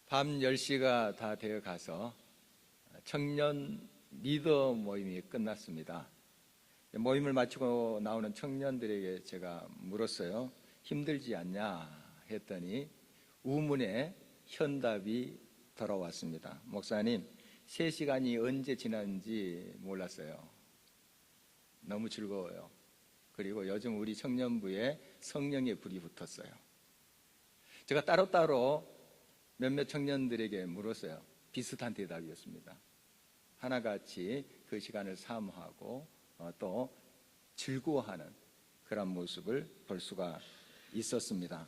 밤 10시가 다 되어 가서 청년 리더 모임이 끝났습니다. 모임을 마치고 나오는 청년들에게 제가 물었어요. 힘들지 않냐 했더니 우문에 현답이 돌아왔습니다. 목사님, 3시간이 언제 지났는지 몰랐어요. 너무 즐거워요. 그리고 요즘 우리 청년부에 성령의 불이 붙었어요. 제가 따로따로 몇몇 청년들에게 물었어요. 비슷한 대답이었습니다. 하나같이 그 시간을 사모하고 또 즐거워하는 그런 모습을 볼 수가 있었습니다.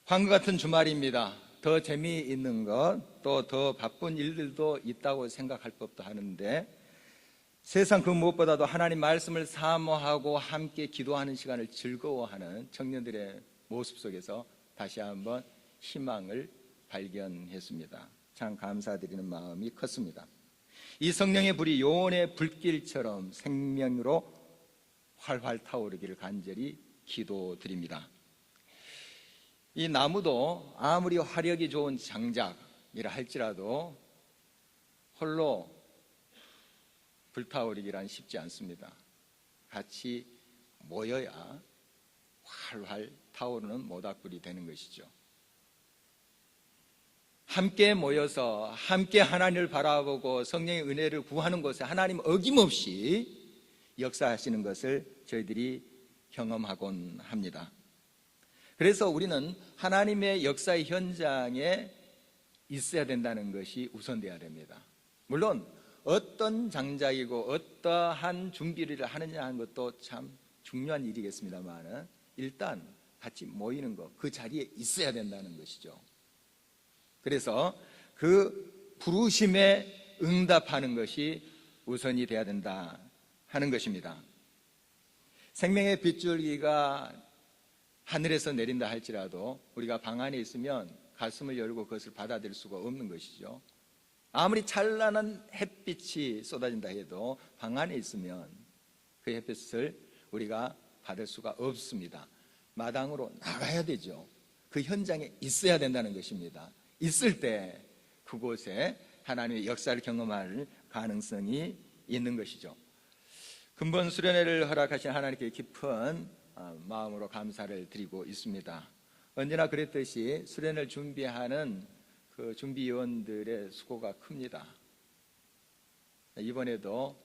황금 같은 주말입니다. 더 재미있는 것, 또 더 바쁜 일들도 있다고 생각할 법도 하는데 세상 그 무엇보다도 하나님 말씀을 사모하고 함께 기도하는 시간을 즐거워하는 청년들의 모습 속에서 다시 한번 희망을 발견했습니다. 참 감사드리는 마음이 컸습니다. 이 성령의 불이 요원의 불길처럼 생명으로 활활 타오르기를 간절히 기도드립니다. 이 나무도 아무리 화력이 좋은 장작이라 할지라도 홀로 불타오르기란 쉽지 않습니다. 같이 모여야 활활 타오르는 모닥불이 되는 것이죠. 함께 모여서 함께 하나님을 바라보고 성령의 은혜를 구하는 곳에 하나님 어김없이 역사하시는 것을 저희들이 경험하곤 합니다. 그래서 우리는 하나님의 역사의 현장에 있어야 된다는 것이 우선돼야 됩니다. 물론 어떤 장작이고 어떠한 준비를 하느냐 하는 것도 참 중요한 일이겠습니다만 일단 같이 모이는 것, 그 자리에 있어야 된다는 것이죠. 그래서 그 부르심에 응답하는 것이 우선이 돼야 된다 하는 것입니다. 생명의 빗줄기가 하늘에서 내린다 할지라도 우리가 방 안에 있으면 가슴을 열고 그것을 받아들일 수가 없는 것이죠. 아무리 찬란한 햇빛이 쏟아진다 해도 방 안에 있으면 그 햇빛을 우리가 받을 수가 없습니다. 마당으로 나가야 되죠. 그 현장에 있어야 된다는 것입니다. 있을 때 그곳에 하나님의 역사를 경험할 가능성이 있는 것이죠. 근본 수련회를 허락하신 하나님께 깊은 마음으로 감사를 드리고 있습니다. 언제나 그랬듯이 수련회를 준비하는 그 준비위원들의 수고가 큽니다. 이번에도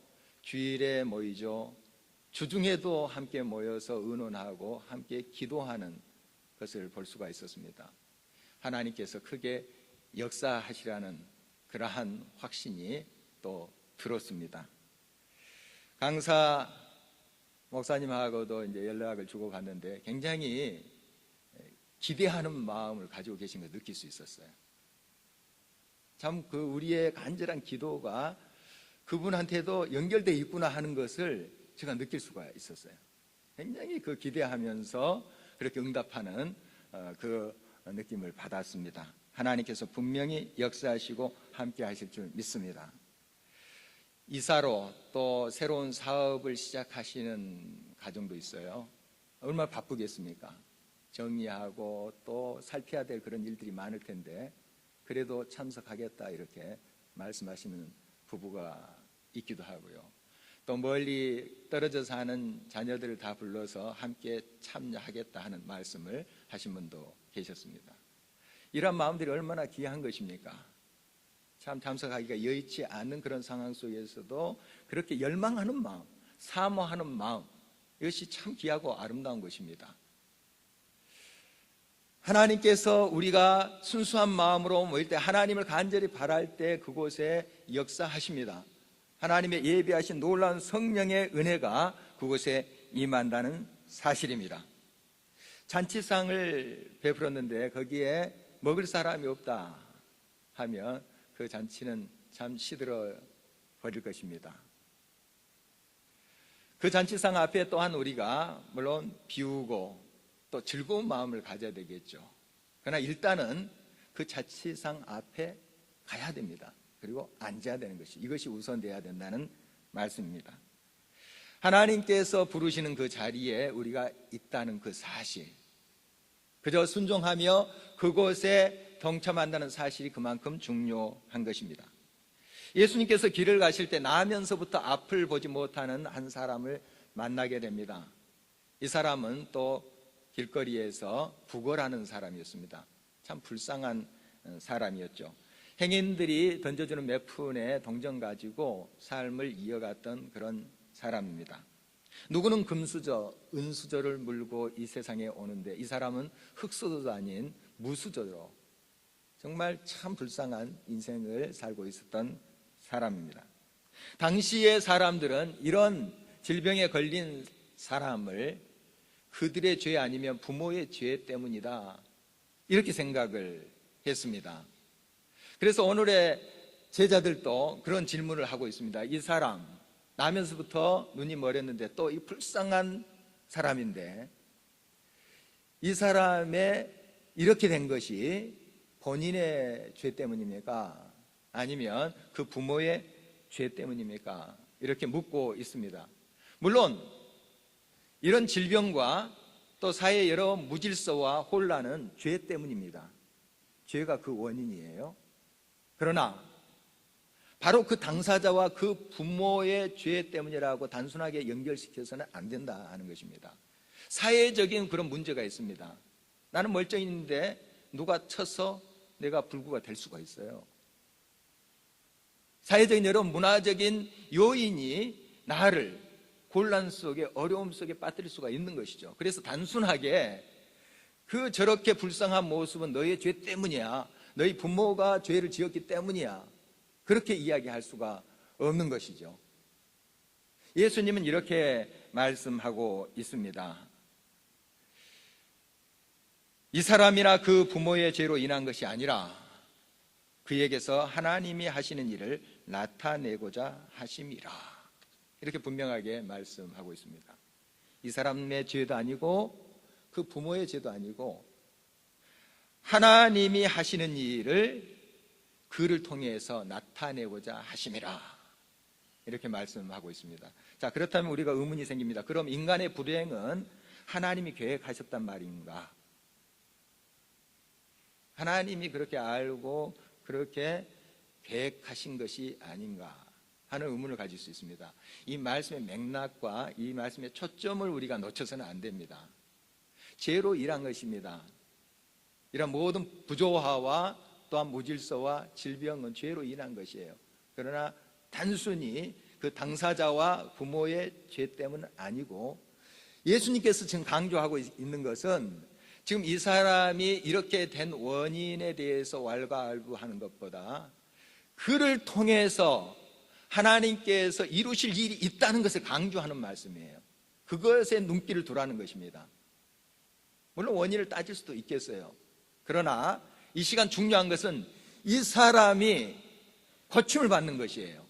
주일에 모이죠. 주중에도 함께 모여서 의논하고 함께 기도하는 것을 볼 수가 있었습니다. 하나님께서 크게 역사하시라는 그러한 확신이 또 들었습니다. 강사 목사님하고도 이제 연락을 주고받는데 굉장히 기대하는 마음을 가지고 계신 걸 느낄 수 있었어요. 참 그 우리의 간절한 기도가 그분한테도 연결되어 있구나 하는 것을 제가 느낄 수가 있었어요. 굉장히 그 기대하면서 그렇게 응답하는 그 느낌을 받았습니다. 하나님께서 분명히 역사하시고 함께 하실 줄 믿습니다. 이사로 또 새로운 사업을 시작하시는 가정도 있어요. 얼마나 바쁘겠습니까? 정리하고 또 살펴야 될 그런 일들이 많을 텐데 그래도 참석하겠다 이렇게 말씀하시는 부부가 있기도 하고요. 또 멀리 떨어져 사는 자녀들을 다 불러서 함께 참여하겠다 하는 말씀을 하신 분도 계셨습니다. 이런 마음들이 얼마나 귀한 것입니까? 참 참석하기가 여의치 않는 그런 상황 속에서도 그렇게 열망하는 마음, 사모하는 마음, 이것이 참 귀하고 아름다운 것입니다. 하나님께서 우리가 순수한 마음으로 모일 때, 하나님을 간절히 바랄 때 그곳에 역사하십니다. 하나님의 예비하신 놀라운 성령의 은혜가 그곳에 임한다는 사실입니다. 잔치상을 베풀었는데 거기에 먹을 사람이 없다 하면 그 잔치는 참 시들어 버릴 것입니다. 그 잔치상 앞에 또한 우리가 물론 비우고 또 즐거운 마음을 가져야 되겠죠. 그러나 일단은 그 잔치상 앞에 가야 됩니다. 그리고 앉아야 되는 것이, 이것이 우선돼야 된다는 말씀입니다. 하나님께서 부르시는 그 자리에 우리가 있다는 그 사실, 그저 순종하며 그곳에 동참한다는 사실이 그만큼 중요한 것입니다. 예수님께서 길을 가실 때 나면서부터 앞을 보지 못하는 한 사람을 만나게 됩니다. 이 사람은 또 길거리에서 구걸하는 사람이었습니다. 참 불쌍한 사람이었죠. 행인들이 던져주는 몇 푼의 동전 가지고 삶을 이어갔던 그런 사람입니다. 누구는 금수저, 은수저를 물고 이 세상에 오는데 이 사람은 흙수저도 아닌 무수저로 정말 참 불쌍한 인생을 살고 있었던 사람입니다. 당시의 사람들은 이런 질병에 걸린 사람을 그들의 죄 아니면 부모의 죄 때문이다, 이렇게 생각을 했습니다. 그래서 오늘의 제자들도 그런 질문을 하고 있습니다. 이 사람, 나면서부터 눈이 멀었는데 또 이 불쌍한 사람인데 이 사람의 이렇게 된 것이 본인의 죄 때문입니까? 아니면 그 부모의 죄 때문입니까? 이렇게 묻고 있습니다. 물론 이런 질병과 또 사회의 여러 무질서와 혼란은 죄 때문입니다. 죄가 그 원인이에요. 그러나 바로 그 당사자와 그 부모의 죄 때문이라고 단순하게 연결시켜서는 안 된다 하는 것입니다. 사회적인 그런 문제가 있습니다. 나는 멀쩡했는데 누가 쳐서 내가 불구가 될 수가 있어요. 사회적인 여러 문화적인 요인이 나를 곤란 속에, 어려움 속에 빠뜨릴 수가 있는 것이죠. 그래서 단순하게 그 저렇게 불쌍한 모습은 너의 죄 때문이야, 너희 부모가 죄를 지었기 때문이야, 그렇게 이야기할 수가 없는 것이죠. 예수님은 이렇게 말씀하고 있습니다. 이 사람이나 그 부모의 죄로 인한 것이 아니라 그에게서 하나님이 하시는 일을 나타내고자 하심이라, 이렇게 분명하게 말씀하고 있습니다. 이 사람의 죄도 아니고 그 부모의 죄도 아니고 하나님이 하시는 일을 그를 통해서 나타내고자 하심이라, 이렇게 말씀하고 있습니다. 자, 그렇다면 우리가 의문이 생깁니다. 그럼 인간의 불행은 하나님이 계획하셨단 말인가? 하나님이 그렇게 알고 그렇게 계획하신 것이 아닌가 하는 의문을 가질 수 있습니다. 이 말씀의 맥락과 이 말씀의 초점을 우리가 놓쳐서는 안 됩니다. 죄로 일한 것입니다. 이런 모든 부조화와 또한 무질서와 질병은 죄로 인한 것이에요. 그러나 단순히 그 당사자와 부모의 죄 때문은 아니고, 예수님께서 지금 강조하고 있는 것은 지금 이 사람이 이렇게 된 원인에 대해서 왈가왈부하는 것보다 그를 통해서 하나님께서 이루실 일이 있다는 것을 강조하는 말씀이에요. 그것에 눈길을 두라는 것입니다. 물론 원인을 따질 수도 있겠어요. 그러나 이 시간 중요한 것은 이 사람이 고침을 받는 것이에요.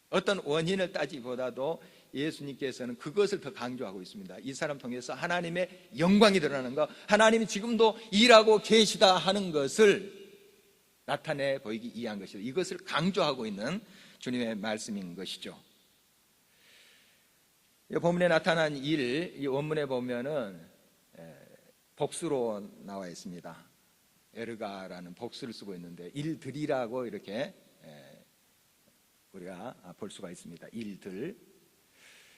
어떤 원인을 따지기보다도 예수님께서는 그것을 더 강조하고 있습니다. 이 사람 통해서 하나님의 영광이 드러나는 것, 하나님이 지금도 일하고 계시다 하는 것을 나타내 보이기 위한 것이다. 이것을 강조하고 있는 주님의 말씀인 것이죠. 이 본문에 나타난 일, 이 원문에 보면은 복수로 나와 있습니다. 에르가라는 복수를 쓰고 있는데 일들이라고 이렇게 우리가 볼 수가 있습니다. 일들.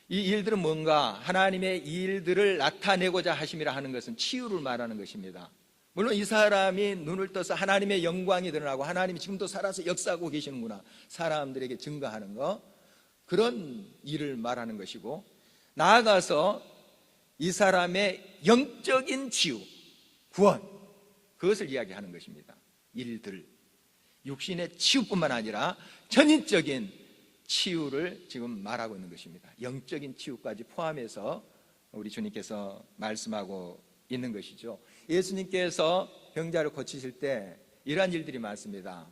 이 일들은 뭔가? 하나님의 일들을 나타내고자 하심이라 하는 것은 치유를 말하는 것입니다. 물론 이 사람이 눈을 떠서 하나님의 영광이 드러나고 하나님이 지금도 살아서 역사하고 계시는구나, 사람들에게 증거하는 것, 그런 일을 말하는 것이고, 나아가서 이 사람의 영적인 치유, 구원, 그것을 이야기하는 것입니다. 일들, 육신의 치유뿐만 아니라 전인적인 치유를 지금 말하고 있는 것입니다. 영적인 치유까지 포함해서 우리 주님께서 말씀하고 있는 것이죠. 예수님께서 병자를 고치실 때 이러한 일들이 많습니다.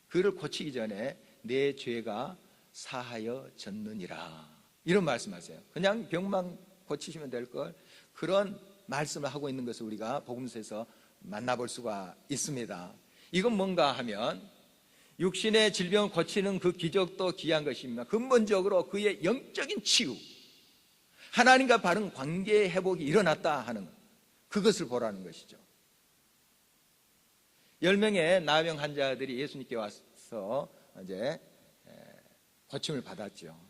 그를 고치기 전에 내 죄가 사하여졌느니라, 이런 말씀하세요. 그냥 병만 고치시면 될 걸, 그런 말씀을 하고 있는 것을 우리가 복음서에서 만나볼 수가 있습니다. 이건 뭔가 하면 육신의 질병을 고치는 그 기적도 귀한 것입니다. 근본적으로 그의 영적인 치유, 하나님과 바른 관계의 회복이 일어났다 하는 그것을 보라는 것이죠. 10명의 나병 환자들이 예수님께 와서 이제 고침을 받았죠.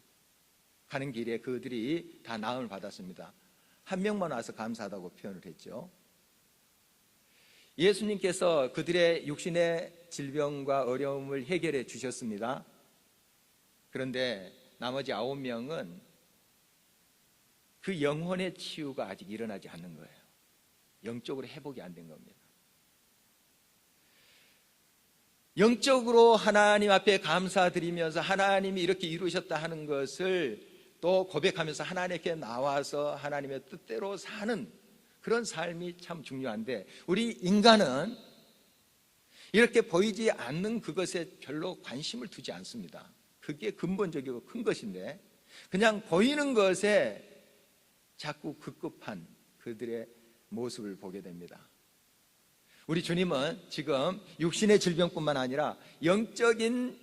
가는 길에 그들이 다 나음을 받았습니다. 한 명만 와서 감사하다고 표현을 했죠. 예수님께서 그들의 육신의 질병과 어려움을 해결해 주셨습니다. 그런데 나머지 9명은 그 영혼의 치유가 아직 일어나지 않는 거예요. 영적으로 회복이 안 된 겁니다. 영적으로 하나님 앞에 감사드리면서 하나님이 이렇게 이루셨다 하는 것을 또 고백하면서 하나님께 나와서 하나님의 뜻대로 사는 그런 삶이 참 중요한데, 우리 인간은 이렇게 보이지 않는 그것에 별로 관심을 두지 않습니다. 그게 근본적이고 큰 것인데 그냥 보이는 것에 자꾸 급급한 그들의 모습을 보게 됩니다. 우리 주님은 지금 육신의 질병뿐만 아니라 영적인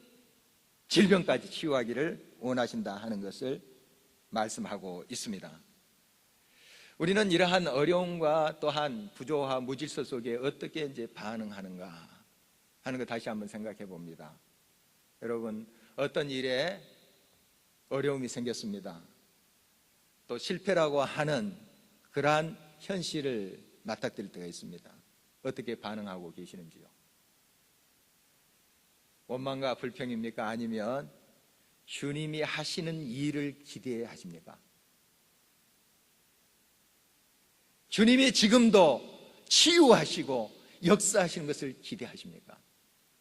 질병까지 치유하기를 원하신다 하는 것을 말씀하고 있습니다. 우리는 이러한 어려움과 또한 부조화, 무질서 속에 어떻게 이제 반응하는가 하는 거 다시 한번 생각해 봅니다. 여러분, 어떤 일에 어려움이 생겼습니다. 또 실패라고 하는 그러한 현실을 맞닥뜨릴 때가 있습니다. 어떻게 반응하고 계시는지요? 원망과 불평입니까? 아니면 주님이 하시는 일을 기대해 하십니까? 주님이 지금도 치유하시고 역사하시는 것을 기대하십니까?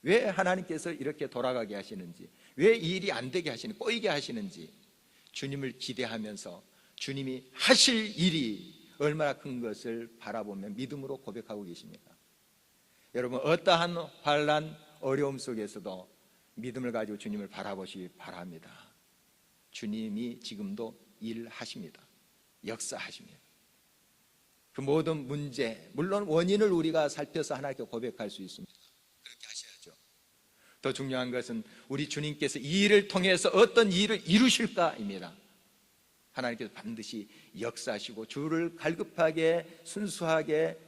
왜 하나님께서 이렇게 돌아가게 하시는지, 왜 이 일이 안 되게 하시는지, 꼬이게 하시는지 주님을 기대하면서 주님이 하실 일이 얼마나 큰 것을 바라보며 믿음으로 고백하고 계십니까? 여러분, 어떠한 환난, 어려움 속에서도 믿음을 가지고 주님을 바라보시기 바랍니다. 주님이 지금도 일하십니다. 역사하십니다. 그 모든 문제, 물론 원인을 우리가 살펴서 하나님께 고백할 수 있습니다. 그렇게 하셔야죠. 더 중요한 것은 우리 주님께서 이 일을 통해서 어떤 일을 이루실까입니다. 하나님께서 반드시 역사하시고 주를 갈급하게 순수하게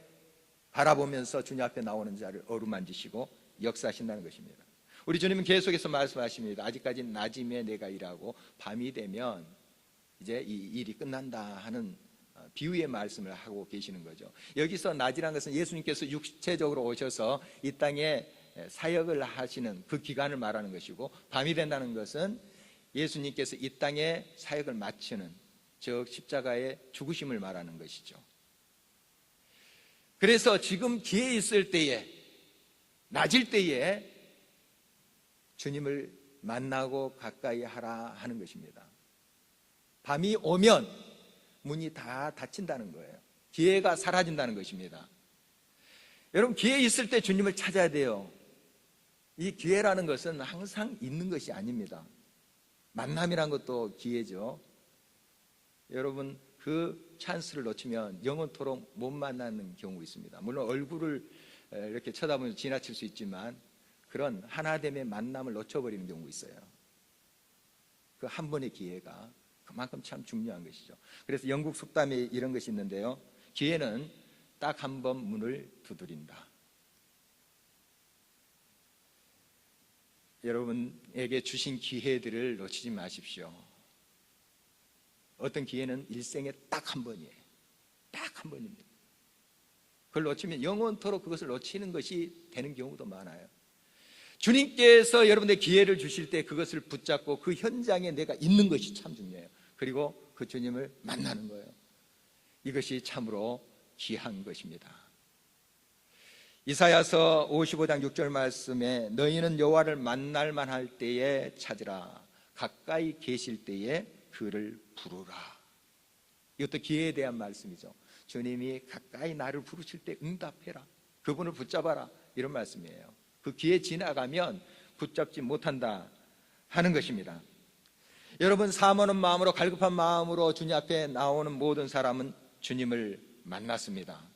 바라보면서 주님 앞에 나오는 자를 어루만지시고 역사하신다는 것입니다. 우리 주님은 계속해서 말씀하십니다. 아직까지 낮임에 내가 일하고 밤이 되면 이제 이 일이 끝난다 하는 비유의 말씀을 하고 계시는 거죠. 여기서 낮이라는 것은 예수님께서 육체적으로 오셔서 이 땅에 사역을 하시는 그 기간을 말하는 것이고, 밤이 된다는 것은 예수님께서 이 땅에 사역을 마치는, 즉 십자가의 죽으심을 말하는 것이죠. 그래서 지금 기회 있을 때에, 낮일 때에 주님을 만나고 가까이 하라 하는 것입니다. 밤이 오면 문이 다 닫힌다는 거예요. 기회가 사라진다는 것입니다. 여러분, 기회 있을 때 주님을 찾아야 돼요. 이 기회라는 것은 항상 있는 것이 아닙니다. 만남이란 것도 기회죠. 여러분, 그 찬스를 놓치면 영원토록 못 만나는 경우 있습니다. 물론 얼굴을 이렇게 쳐다보면서 지나칠 수 있지만 그런 하나됨의 만남을 놓쳐버리는 경우가 있어요. 그 한 번의 기회가 그만큼 참 중요한 것이죠. 그래서 영국 속담에 이런 것이 있는데요. 기회는 딱 한 번 문을 두드린다. 여러분에게 주신 기회들을 놓치지 마십시오. 어떤 기회는 일생에 딱 한 번이에요. 딱 한 번입니다. 그걸 놓치면 영원토록 그것을 놓치는 것이 되는 경우도 많아요. 주님께서 여러분의 기회를 주실 때 그것을 붙잡고 그 현장에 내가 있는 것이 참 중요해요. 그리고 그 주님을 만나는 거예요. 이것이 참으로 귀한 것입니다. 이사야서 55장 6절 말씀에 너희는 여호와를 만날 만할 때에 찾으라, 가까이 계실 때에 그를 부르라. 이것도 기회에 대한 말씀이죠. 주님이 가까이 나를 부르실 때 응답해라, 그분을 붙잡아라, 이런 말씀이에요. 그 기회 지나가면 붙잡지 못한다 하는 것입니다. 여러분, 사모하는 마음으로, 갈급한 마음으로 주님 앞에 나오는 모든 사람은 주님을 만났습니다.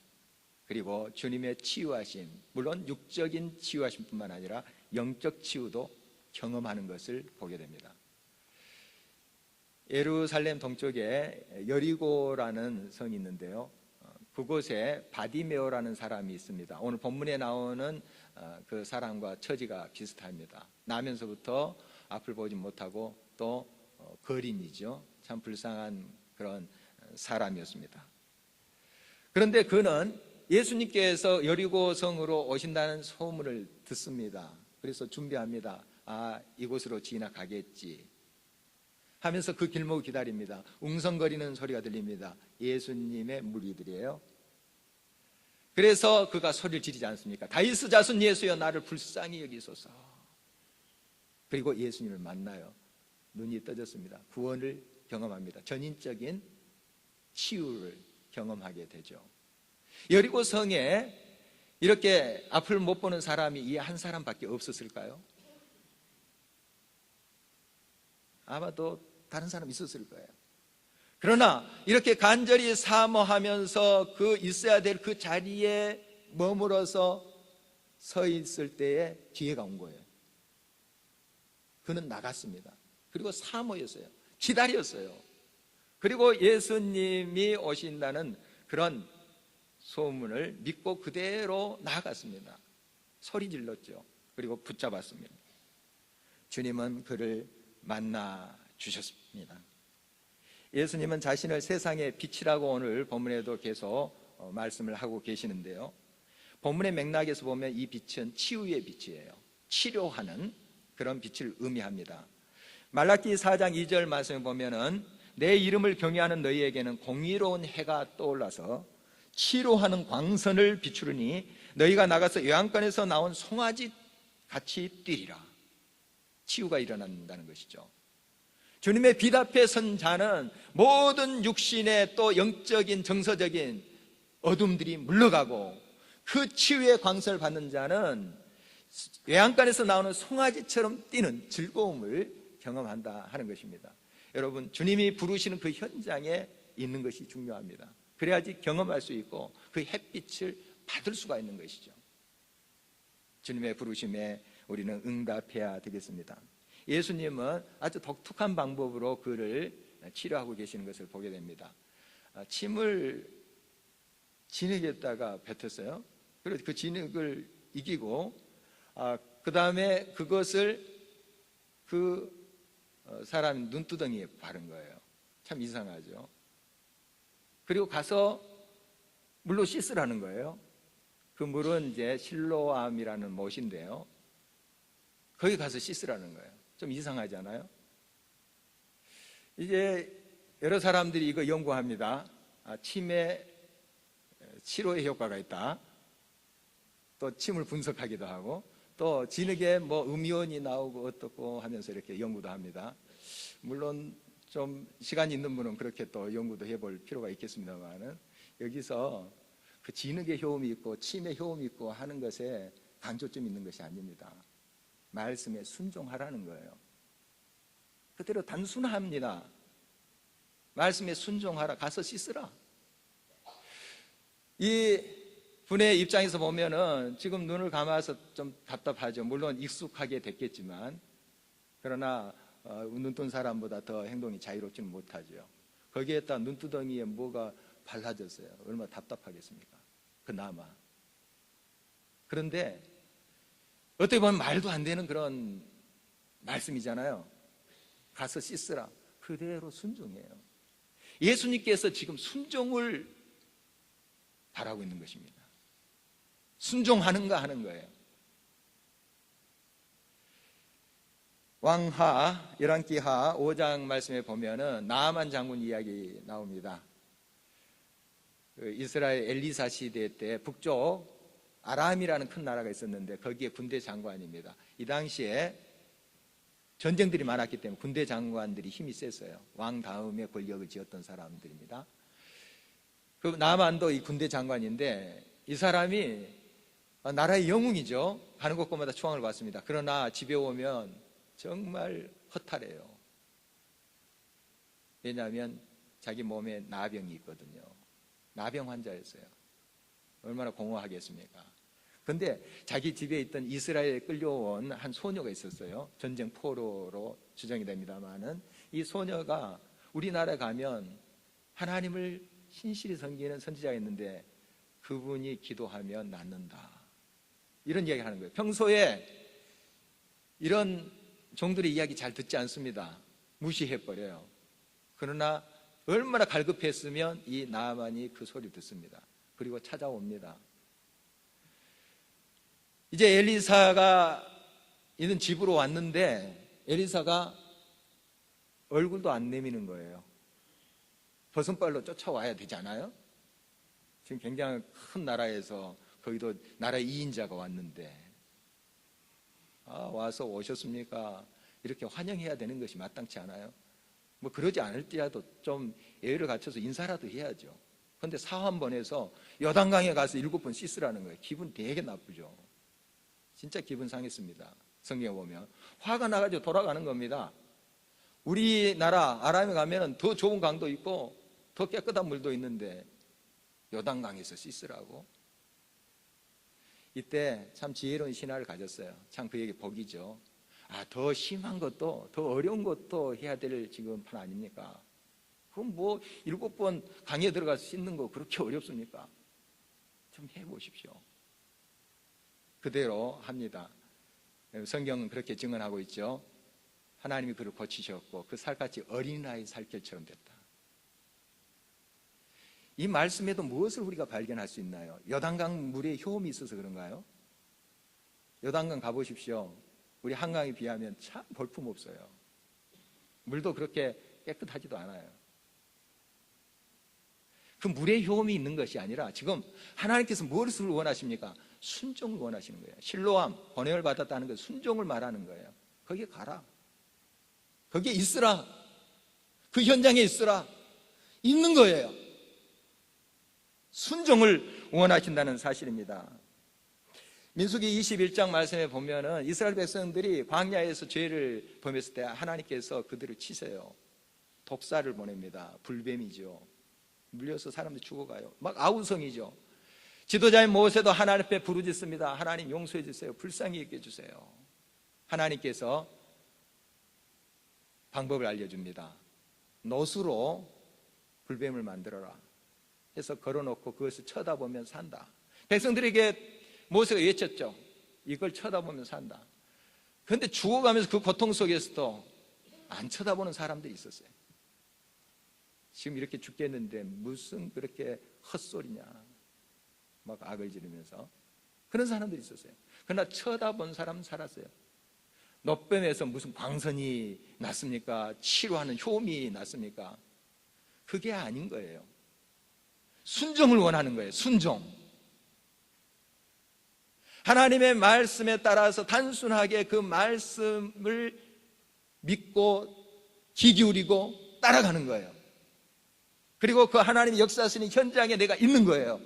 그리고 주님의 치유하심, 물론 육적인 치유하심뿐만 아니라 영적 치유도 경험하는 것을 보게 됩니다. 예루살렘 동쪽에 여리고라는 성이 있는데요, 그곳에 바디메오라는 사람이 있습니다. 오늘 본문에 나오는 그 사람과 처지가 비슷합니다. 나면서부터 앞을 보지 못하고 또 거린이죠. 참 불쌍한 그런 사람이었습니다. 그런데 그는 예수님께서 여리고 성으로 오신다는 소문을 듣습니다. 그래서 준비합니다. 이곳으로 지나가겠지 하면서 그 길목을 기다립니다. 웅성거리는 소리가 들립니다. 예수님의 무리들이에요. 그래서 그가 소리를 지르지 않습니까? 다윗의 자손 예수여, 나를 불쌍히 여기소서. 그리고 예수님을 만나요. 눈이 떠졌습니다. 구원을 경험합니다. 전인적인 치유를 경험하게 되죠. 여리고 성에 이렇게 앞을 못 보는 사람이 이 한 사람밖에 없었을까요? 아마도 다른 사람 있었을 거예요. 그러나 이렇게 간절히 사모하면서 그 있어야 될 그 자리에 머물러서 서 있을 때에 기회가 온 거예요. 그는 나갔습니다. 그리고 사모였어요. 기다렸어요. 그리고 예수님이 오신다는 그런 소문을 믿고 그대로 나아갔습니다. 소리 질렀죠. 그리고 붙잡았습니다. 주님은 그를 만나 주셨습니다. 예수님은 자신을 세상의 빛이라고 오늘 본문에도 계속 말씀을 하고 계시는데요. 본문의 맥락에서 보면 이 빛은 치유의 빛이에요. 치료하는 그런 빛을 의미합니다. 말라기 4장 2절 말씀을 보면은 내 이름을 경외하는 너희에게는 공의로운 해가 떠올라서 치료하는 광선을 비추르니 너희가 나가서 요양간에서 나온 송아지 같이 뛰리라. 치유가 일어난다는 것이죠. 주님의 빛 앞에 선 자는 모든 육신의 또 영적인 정서적인 어둠들이 물러가고 그 치유의 광선을 받는 자는 외양간에서 나오는 송아지처럼 뛰는 즐거움을 경험한다 하는 것입니다. 여러분, 주님이 부르시는 그 현장에 있는 것이 중요합니다. 그래야지 경험할 수 있고 그 햇빛을 받을 수가 있는 것이죠. 주님의 부르심에 우리는 응답해야 되겠습니다. 예수님은 아주 독특한 방법으로 그를 치료하고 계시는 것을 보게 됩니다. 침을 진흙에다가 뱉었어요. 그래서 그 진흙을 이기고 그 다음에 그것을 그 사람 눈두덩이에 바른 거예요. 참 이상하죠. 그리고 가서 물로 씻으라는 거예요. 그 물은 이제 실로암이라는 못인데요. 거기 가서 씻으라는 거예요. 좀 이상하잖아요. 이제 여러 사람들이 이거 연구합니다. 침에 치료의 효과가 있다. 또 침을 분석하기도 하고 또 진흙에 뭐 음이온이 나오고 어떻고 하면서 이렇게 연구도 합니다. 물론 좀 시간이 있는 분은 그렇게 또 연구도 해볼 필요가 있겠습니다만은 여기서 그 진흙의 효험이 있고 침의 효험이 있고 하는 것에 강조점이 있는 것이 아닙니다. 말씀에 순종하라는 거예요. 그대로 단순합니다. 말씀에 순종하라. 가서 씻으라. 이 분의 입장에서 보면은 지금 눈을 감아서 좀 답답하죠. 물론 익숙하게 됐겠지만 그러나 눈뜬 사람보다 더 행동이 자유롭지는 못하죠. 거기에다 눈두덩이에 뭐가 발라졌어요. 얼마나 답답하겠습니까? 그나마. 그런데 어떻게 보면 말도 안 되는 그런 말씀이잖아요. 가서 씻으라. 그대로 순종해요. 예수님께서 지금 순종을 바라고 있는 것입니다. 순종하는가 하는 거예요. 왕하, 열왕기하 5장 말씀에 보면은 나아만 장군 이야기 나옵니다. 이스라엘 엘리사 시대 때 북쪽 아람이라는 큰 나라가 있었는데 거기에 군대 장관입니다. 이 당시에 전쟁들이 많았기 때문에 군대 장관들이 힘이 셌어요. 왕 다음에 권력을 쥐었던 사람들입니다. 그 나만도 이 군대 장관인데 이 사람이 나라의 영웅이죠. 가는 곳곳마다 추앙을 받습니다. 그러나 집에 오면 정말 허탈해요. 왜냐하면 자기 몸에 나병이 있거든요. 나병 환자였어요. 얼마나 공허하겠습니까? 그런데 자기 집에 있던 이스라엘에 끌려온 한 소녀가 있었어요. 전쟁 포로로 추정이 됩니다만은 이 소녀가 우리나라에 가면 하나님을 신실히 섬기는 선지자가 있는데 그분이 기도하면 낫는다. 이런 이야기 하는 거예요. 평소에 이런 종들의 이야기 잘 듣지 않습니다. 무시해버려요. 그러나 얼마나 갈급했으면 이 나아만이 그 소리 듣습니다. 그리고 찾아옵니다. 이제 엘리사가 있는 집으로 왔는데 엘리사가 얼굴도 안 내미는 거예요. 버선발로 쫓아와야 되잖아요. 지금 굉장히 큰 나라에서 거기도 나라 2인자가 왔는데 와서 오셨습니까? 이렇게 환영해야 되는 것이 마땅치 않아요? 뭐 그러지 않을지라도 좀 예의를 갖춰서 인사라도 해야죠. 그런데 사환번에서 여단강에 가서 7번 씻으라는 거예요. 기분 되게 나쁘죠. 진짜 기분 상했습니다. 성경에 보면 화가 나가지고 돌아가는 겁니다. 우리나라 아람에 가면 더 좋은 강도 있고 더 깨끗한 물도 있는데 요단강에서 씻으라고. 이때 참 지혜로운 신화를 가졌어요. 참 그에게 복이죠. 더 심한 것도 더 어려운 것도 해야 될 지금 판 아닙니까? 그럼 뭐 7번 강에 들어가서 씻는 거 그렇게 어렵습니까? 좀 해보십시오. 그대로 합니다. 성경은 그렇게 증언하고 있죠. 하나님이 그를 고치셨고 그 살같이 어린아이 살결처럼 됐다. 이 말씀에도 무엇을 우리가 발견할 수 있나요? 요단강 물에 효험이 있어서 그런가요? 요단강 가보십시오. 우리 한강에 비하면 참 볼품없어요. 물도 그렇게 깨끗하지도 않아요. 그 물에 효험이 있는 것이 아니라 지금 하나님께서 무엇을 원하십니까? 순종을 원하시는 거예요. 실로암, 번영을 받았다는 것, 순종을 말하는 거예요. 거기에 가라. 거기에 있으라. 그 현장에 있으라. 있는 거예요. 순종을 원하신다는 사실입니다. 민수기 21장 말씀에 보면은 이스라엘 백성들이 광야에서 죄를 범했을 때 하나님께서 그들을 치세요. 독사를 보냅니다. 불뱀이죠. 물려서 사람들이 죽어가요. 막 아우성이죠. 지도자인 모세도 하나님 앞에 부르짖습니다. 하나님 용서해 주세요. 불쌍히 여겨 주세요. 하나님께서 방법을 알려줍니다. 놋으로 불뱀을 만들어라 해서 걸어놓고 그것을 쳐다보면 산다. 백성들에게 모세가 외쳤죠. 이걸 쳐다보면 산다. 그런데 죽어가면서 그 고통 속에서도 안 쳐다보는 사람들이 있었어요. 지금 이렇게 죽겠는데 무슨 그렇게 헛소리냐 막 악을 지르면서 그런 사람들이 있었어요. 그러나 쳐다본 사람은 살았어요. 놋뱀에서 무슨 광선이 났습니까? 치료하는 효험이 났습니까? 그게 아닌 거예요. 순종을 원하는 거예요. 순종. 하나님의 말씀에 따라서 단순하게 그 말씀을 믿고 귀 기울이고 따라가는 거예요. 그리고 그 하나님의 역사하시는 현장에 내가 있는 거예요.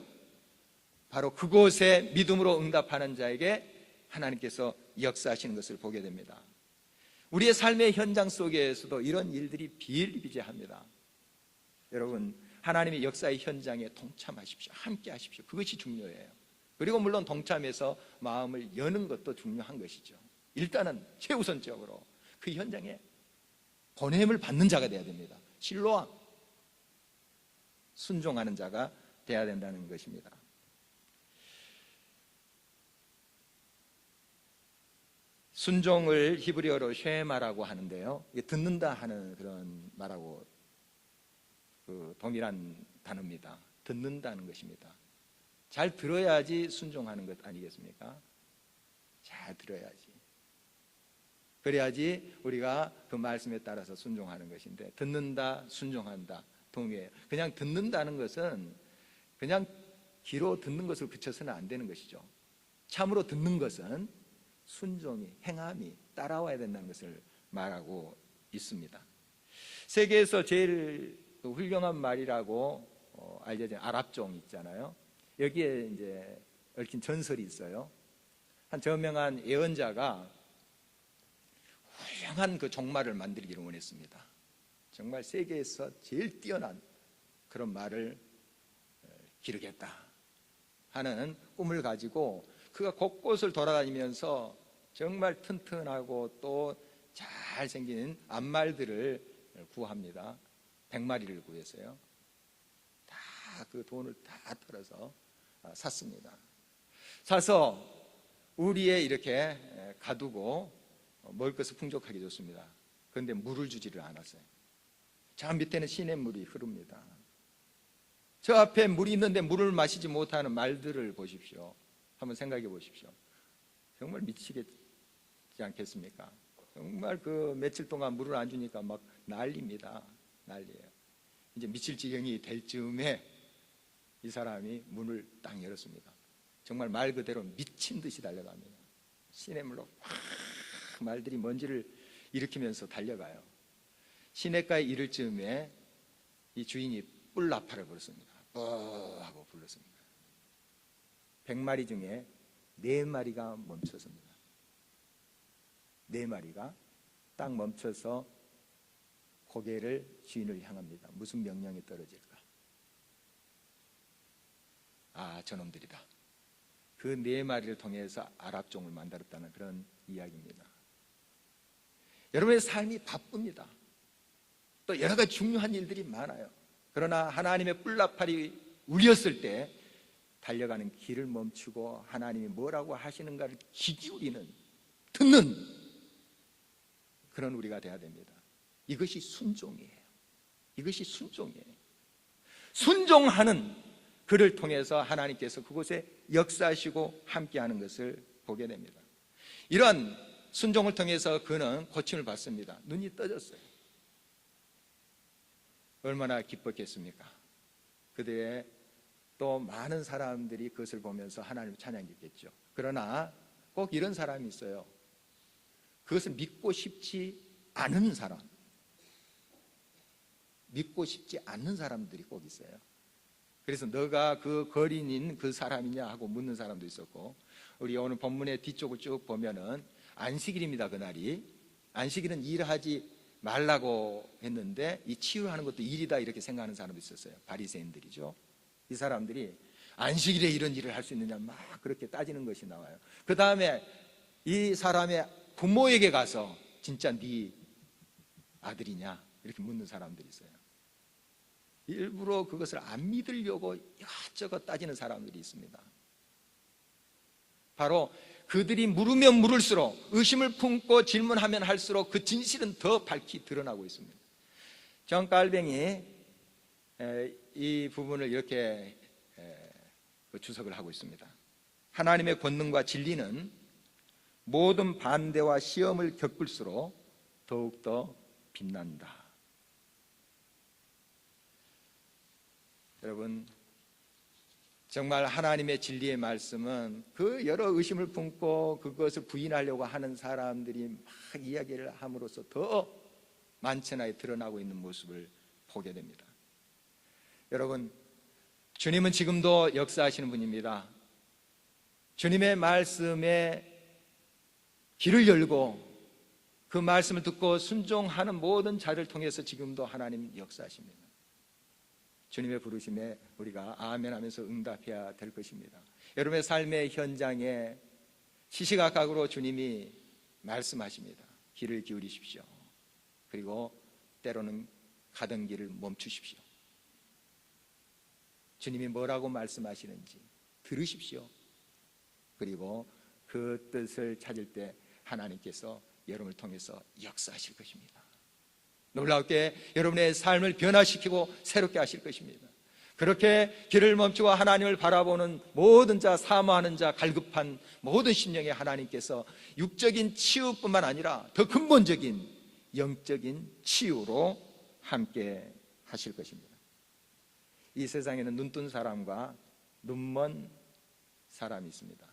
바로 그곳에 믿음으로 응답하는 자에게 하나님께서 역사하시는 것을 보게 됩니다. 우리의 삶의 현장 속에서도 이런 일들이 비일비재합니다. 여러분, 하나님의 역사의 현장에 동참하십시오. 함께 하십시오. 그것이 중요해요. 그리고 물론 동참해서 마음을 여는 것도 중요한 것이죠. 일단은 최우선적으로 그 현장에 보냄을 받는 자가 되어야 됩니다. 실로암, 순종하는 자가 되어야 된다는 것입니다. 순종을 히브리어로 쉐마라고 하는데요, 듣는다 하는 그런 말하고 동일한 단어입니다. 듣는다는 것입니다. 잘 들어야지 순종하는 것 아니겠습니까? 잘 들어야지. 그래야지 우리가 그 말씀에 따라서 순종하는 것인데, 듣는다, 순종한다 동의해요. 그냥 듣는다는 것은 그냥 귀로 듣는 것을 그쳐서는 안 되는 것이죠. 참으로 듣는 것은 순종이, 행함이 따라와야 된다는 것을 말하고 있습니다. 세계에서 제일 훌륭한 말이라고 알려진 아랍종 있잖아요. 여기에 이제 얽힌 전설이 있어요. 한 저명한 예언자가 훌륭한 그 종말을 만들기를 원했습니다. 정말 세계에서 제일 뛰어난 그런 말을 기르겠다 하는 꿈을 가지고 그가 곳곳을 돌아다니면서 정말 튼튼하고 또 잘생긴 암말들을 구합니다. 100마리를 구해서요. 다 그 돈을 다 털어서 샀습니다. 사서 우리에 이렇게 가두고 먹을 것을 풍족하게 줬습니다. 그런데 물을 주지를 않았어요. 저 밑에는 시냇물이 흐릅니다. 저 앞에 물이 있는데 물을 마시지 못하는 말들을 보십시오. 한번 생각해 보십시오. 정말 미치겠지 않겠습니까? 정말 그 며칠 동안 물을 안 주니까 막 난리입니다. 난리예요. 이제 미칠 지경이 될 즈음에 이 사람이 문을 딱 열었습니다. 정말 말 그대로 미친 듯이 달려갑니다. 시냇물로 확 말들이 먼지를 일으키면서 달려가요. 시냇가에 이를 즈음에 이 주인이 뿔나팔을 불었습니다. 하고 불렀습니다. 100마리 중에 4마리가 멈췄습니다. 4마리가 딱 멈춰서 고개를 주인을 향합니다. 무슨 명령이 떨어질까? 아, 저놈들이다. 그 4마리를 통해서 아랍종을 만들었다는 그런 이야기입니다. 여러분의 삶이 바쁩니다. 또 여러 가지 중요한 일들이 많아요. 그러나 하나님의 뿔나팔이 울렸을 때 달려가는 길을 멈추고 하나님이 뭐라고 하시는가를 귀 기울이는, 듣는 그런 우리가 돼야 됩니다. 이것이 순종이에요. 이것이 순종이에요. 순종하는 그를 통해서 하나님께서 그곳에 역사하시고 함께하는 것을 보게 됩니다. 이러한 순종을 통해서 그는 고침을 받습니다. 눈이 떠졌어요. 얼마나 기뻤겠습니까? 그들의 또 많은 사람들이 그것을 보면서 하나님을 찬양했겠죠. 그러나 꼭 이런 사람이 있어요. 그것을 믿고 싶지 않은 사람, 믿고 싶지 않는 사람들이 꼭 있어요. 그래서 너가 그 거린인 그 사람이냐 하고 묻는 사람도 있었고, 우리 오늘 본문의 뒤쪽을 쭉 보면은 안식일입니다. 그날이 안식일은 일하지 말라고 했는데 이 치유하는 것도 일이다 이렇게 생각하는 사람도 있었어요. 바리새인들이죠. 이 사람들이 안식일에 이런 일을 할 수 있느냐 막 그렇게 따지는 것이 나와요. 그 다음에 이 사람의 부모에게 가서 진짜 네 아들이냐 이렇게 묻는 사람들이 있어요. 일부러 그것을 안 믿으려고 이것저것 따지는 사람들이 있습니다. 바로 그들이 물으면 물을수록, 의심을 품고 질문하면 할수록 그 진실은 더 밝히 드러나고 있습니다. 존 칼뱅이 이 부분을 이렇게 주석을 하고 있습니다. 하나님의 권능과 진리는 모든 반대와 시험을 겪을수록 더욱더 빛난다. 여러분, 정말 하나님의 진리의 말씀은 그 여러 의심을 품고 그것을 부인하려고 하는 사람들이 막 이야기를 함으로써 더 만천하에 드러나고 있는 모습을 보게 됩니다. 여러분, 주님은 지금도 역사하시는 분입니다. 주님의 말씀에 귀를 열고 그 말씀을 듣고 순종하는 모든 자를 통해서 지금도 하나님 역사하십니다. 주님의 부르심에 우리가 아멘 하면서 응답해야 될 것입니다. 여러분의 삶의 현장에 시시각각으로 주님이 말씀하십니다. 귀를 기울이십시오. 그리고 때로는 가던 길을 멈추십시오. 주님이 뭐라고 말씀하시는지 들으십시오. 그리고 그 뜻을 찾을 때 하나님께서 여러분을 통해서 역사하실 것입니다. 놀랍게 여러분의 삶을 변화시키고 새롭게 하실 것입니다. 그렇게 길을 멈추고 하나님을 바라보는 모든 자, 사모하는 자, 갈급한 모든 심령에 하나님께서 육적인 치유뿐만 아니라 더 근본적인 영적인 치유로 함께 하실 것입니다. 이 세상에는 눈뜬 사람과 눈먼 사람이 있습니다.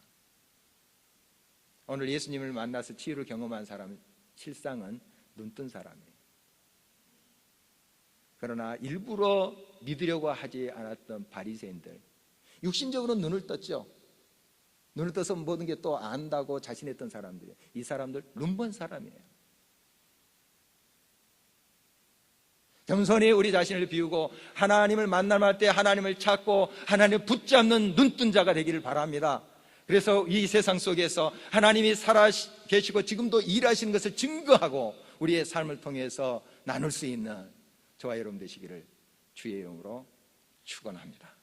오늘 예수님을 만나서 치유를 경험한 사람은 실상은 눈뜬 사람이에요. 그러나 일부러 믿으려고 하지 않았던 바리새인들, 육신적으로 눈을 떴죠. 눈을 떠서 모든 게 또 안다고 자신했던 사람들이에요. 이 사람들 눈먼 사람이에요. 겸손히 우리 자신을 비우고 하나님을 만남할 때 하나님을 찾고 하나님을 붙잡는 눈뜬 자가 되기를 바랍니다. 그래서 이 세상 속에서 하나님이 살아 계시고 지금도 일하시는 것을 증거하고 우리의 삶을 통해서 나눌 수 있는 저와 여러분 되시기를 주의 이름으로 축원합니다.